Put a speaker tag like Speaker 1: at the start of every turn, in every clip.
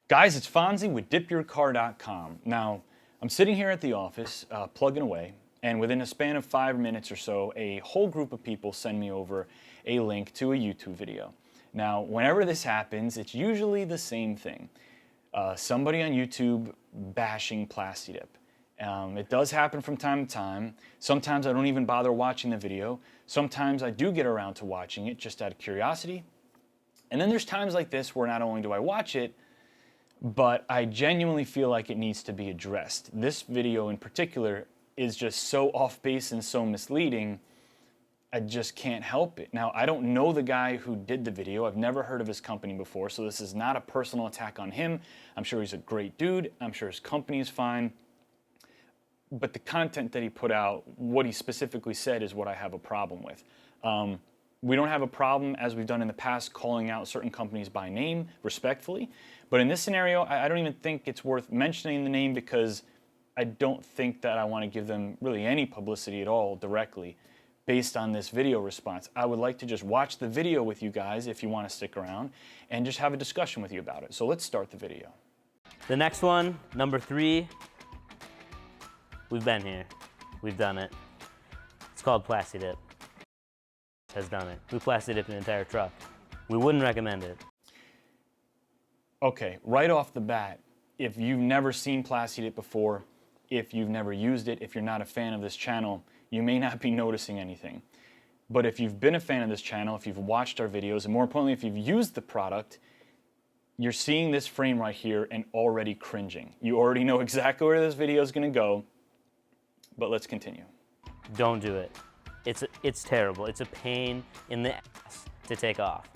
Speaker 1: Guys, it's Fonzie with DipYourCar.com. Now, I'm sitting here at the office, plugging away, and within a span of 5 minutes or so, a whole group of people send me over a link to a YouTube video. Now, whenever this happens, it's usually the same thing. Somebody on YouTube bashing Plasti Dip. It does happen from time to time. Sometimes I don't even bother watching the video. Sometimes I do get around to watching it just out of curiosity. And then there's times like this where not only do I watch it, but I genuinely feel like it needs to be addressed. This video in particular is just so off base and so misleading, I just can't help it. Now, I don't know the guy who did the video. I've never heard of his company before, so this is not a personal attack on him. I'm sure he's a great dude. I'm sure his company is fine. But the content that he put out, what he specifically said, is what I have a problem with. We don't have a problem, as we've done in the past, calling out certain companies by name, respectfully. But in this scenario, I don't even think it's worth mentioning the name because I don't think that I want to give them really any publicity at all directly based on this video response. I would like to just watch the video with you guys if you want to stick around and just have a discussion with you about it. So let's start the video.
Speaker 2: The next one, number 3, we've been here. We've done it. It's called Plasti Dip. Has done it. We Plasti Dip an entire truck. We wouldn't recommend it.
Speaker 1: Okay, right off the bat, if you've never seen Plasti Dip before, if you've never used it, if you're not a fan of this channel, you may not be noticing anything. But if you've been a fan of this channel, if you've watched our videos, and more importantly, if you've used the product, you're seeing this frame right here and already cringing. You already know exactly where this video is going to go, but let's continue.
Speaker 2: Don't do it. It's terrible. It's a pain in the ass to take off.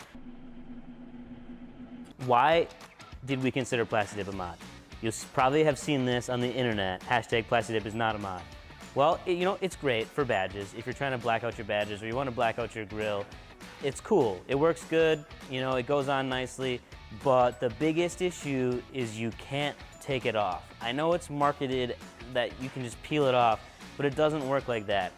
Speaker 2: Why did we consider Plasti Dip a mod? You'll probably have seen this on the internet. Hashtag Plasti Dip is not a mod. Well, you know, it's great for badges. If you're trying to black out your badges or you want to black out your grill, it's cool. It works good. You know, it goes on nicely. But the biggest issue is you can't take it off. I know it's marketed that you can just peel it off, but it doesn't work like that.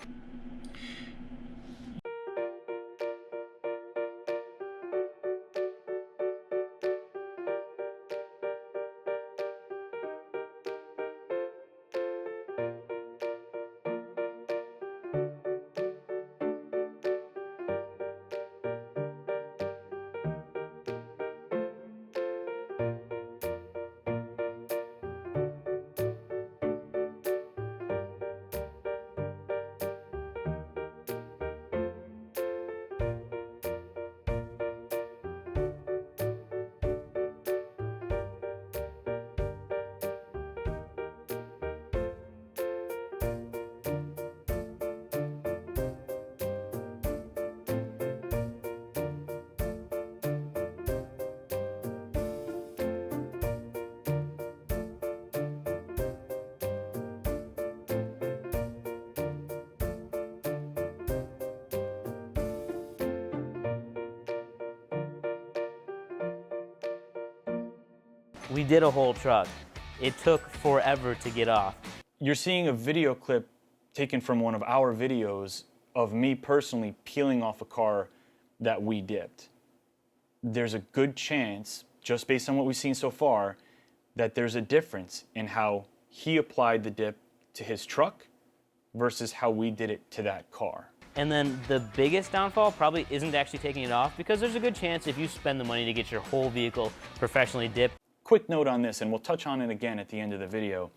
Speaker 2: We did a whole truck. It took forever to get off.
Speaker 1: You're seeing a video clip taken from one of our videos of me personally peeling off a car that we dipped. There's a good chance, just based on what we've seen so far, that there's a difference in how he applied the dip to his truck versus how we did it to that car.
Speaker 2: And then the biggest downfall probably isn't actually taking it off, because there's a good chance if you spend the money to get your whole vehicle professionally dipped.
Speaker 1: Quick note on this, and we'll touch on it again at the end of the video.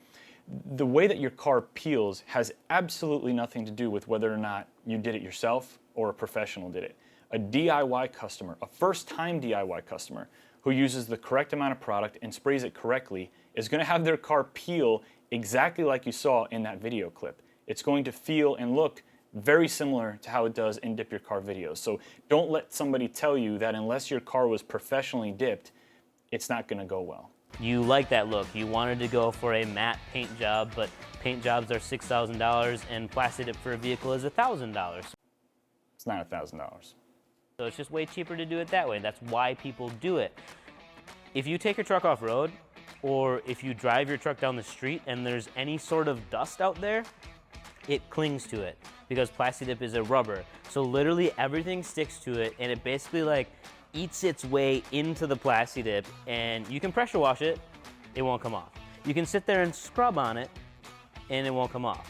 Speaker 1: The way that your car peels has absolutely nothing to do with whether or not you did it yourself or a professional did it. A DIY customer, a first-time DIY customer who uses the correct amount of product and sprays it correctly is going to have their car peel exactly like you saw in that video clip. It's going to feel and look very similar to how it does in Dip Your Car videos. So don't let somebody tell you that unless your car was professionally dipped, it's not going to go well.
Speaker 2: You like that look. You wanted to go for a matte paint job, but paint jobs are $6,000 and Plasti Dip for a vehicle is $1,000.
Speaker 1: It's not $1,000.
Speaker 2: So it's just way cheaper to do it that way. That's why people do it. If you take your truck off-road, or if you drive your truck down the street and there's any sort of dust out there, it clings to it because Plasti Dip is a rubber. So literally everything sticks to it, and it basically like eats its way into the Plasti Dip, and you can pressure wash it, it won't come off. You can sit there and scrub on it, and it won't come off.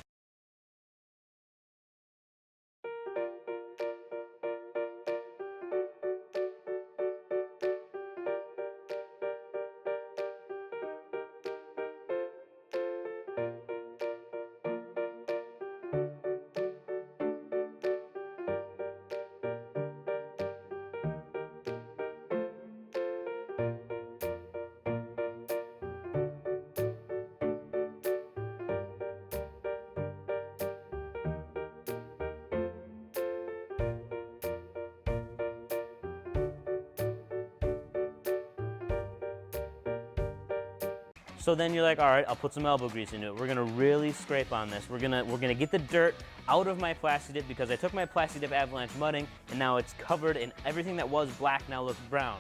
Speaker 2: So then you're like, all right, I'll put some elbow grease into it. We're gonna really scrape on this. We're gonna get the dirt out of my Plasti Dip because I took my Plasti Dip Avalanche mudding and now it's covered and everything that was black now looks brown.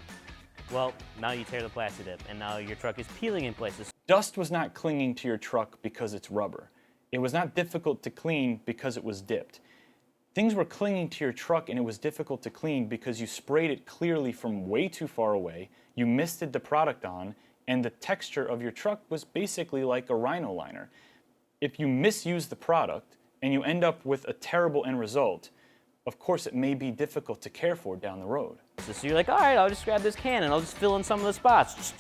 Speaker 2: Well, now you tear the Plasti Dip and now your truck is peeling in places.
Speaker 1: Dust was not clinging to your truck because it's rubber. It was not difficult to clean because it was dipped. Things were clinging to your truck and it was difficult to clean because you sprayed it clearly from way too far away, you misted the product on, and the texture of your truck was basically like a rhino liner. If you misuse the product and you end up with a terrible end result, of course it may be difficult to care for down the road.
Speaker 2: So you're like, all right, I'll just grab this can and I'll just fill in some of the spots.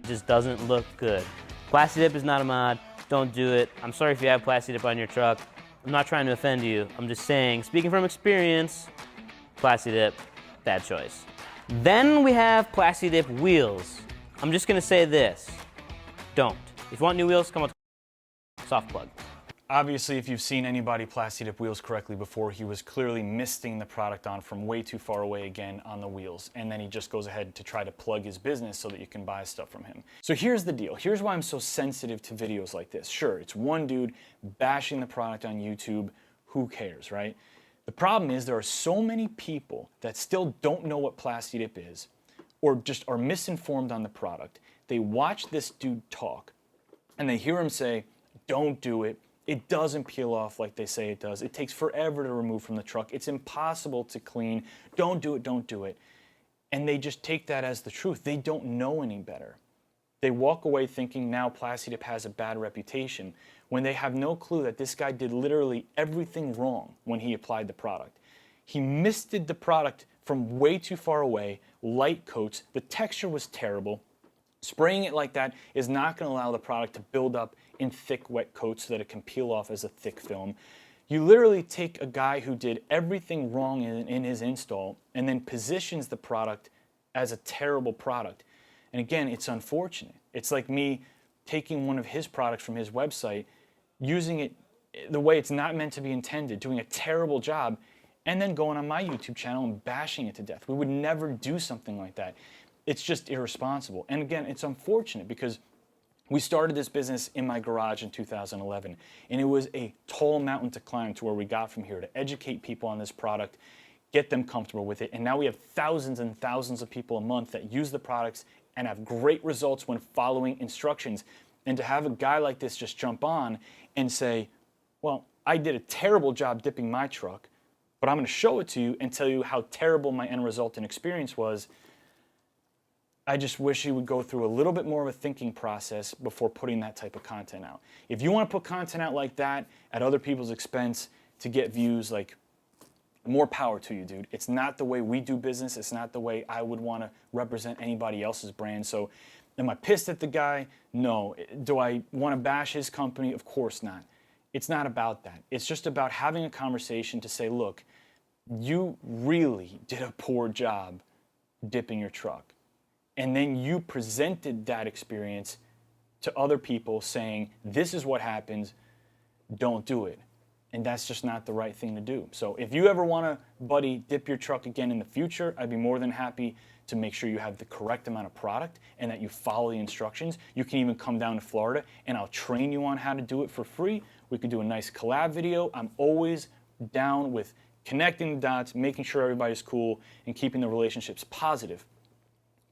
Speaker 2: It just doesn't look good. Plasti Dip is not a mod, don't do it. I'm sorry if you have Plasti Dip on your truck. I'm not trying to offend you. I'm just saying, speaking from experience, Plasti Dip, bad choice. Then we have Plasti Dip wheels. I'm just gonna say this, don't. If you want new wheels, come with soft plug.
Speaker 1: Obviously, if you've seen anybody Plasti Dip wheels correctly before, he was clearly misting the product on from way too far away again on the wheels. And then he just goes ahead to try to plug his business so that you can buy stuff from him. So here's the deal. Here's why I'm so sensitive to videos like this. Sure, it's one dude bashing the product on YouTube. Who cares, right? The problem is there are so many people that still don't know what Plasti Dip is or just are misinformed on the product. They watch this dude talk and they hear him say, don't do it. It doesn't peel off like they say it does. It takes forever to remove from the truck. It's impossible to clean. Don't do it, don't do it. And they just take that as the truth. They don't know any better. They walk away thinking now Plasti Dip has a bad reputation when they have no clue that this guy did literally everything wrong when he applied the product. He misted the product from way too far away, light coats, the texture was terrible. Spraying it like that is not going to allow the product to build up in thick, wet coats so that it can peel off as a thick film. You literally take a guy who did everything wrong in his install and then positions the product as a terrible product. And again, it's unfortunate. It's like me taking one of his products from his website, using it the way it's not meant to be intended, doing a terrible job, and then going on my YouTube channel and bashing it to death. We would never do something like that. It's just irresponsible. And again, it's unfortunate because we started this business in my garage in 2011, and it was a tall mountain to climb to where we got from here to educate people on this product, get them comfortable with it, and now we have thousands and thousands of people a month that use the products and have great results when following instructions. And to have a guy like this just jump on and say, well, I did a terrible job dipping my truck, but I'm going to show it to you and tell you how terrible my end result and experience was. I just wish he would go through a little bit more of a thinking process before putting that type of content out. If you want to put content out like that at other people's expense to get views, like, more power to you, dude. It's not the way we do business. It's not the way I would want to represent anybody else's brand. So am I pissed at the guy? No. Do I want to bash his company? Of course not. It's not about that. It's just about having a conversation to say, look, you really did a poor job dipping your truck. And then you presented that experience to other people saying, this is what happens, don't do it. And that's just not the right thing to do. So if you ever want to, buddy, dip your truck again in the future, I'd be more than happy to make sure you have the correct amount of product and that you follow the instructions. You can even come down to Florida and I'll train you on how to do it for free. We could do a nice collab video. I'm always down with connecting the dots, making sure everybody's cool, and keeping the relationships positive.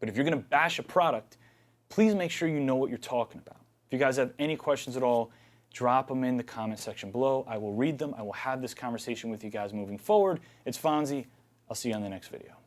Speaker 1: But if you're going to bash a product, please make sure you know what you're talking about. If you guys have any questions at all, drop them in the comment section below. I will read them. I will have this conversation with you guys moving forward. It's Fonzie. I'll see you on the next video.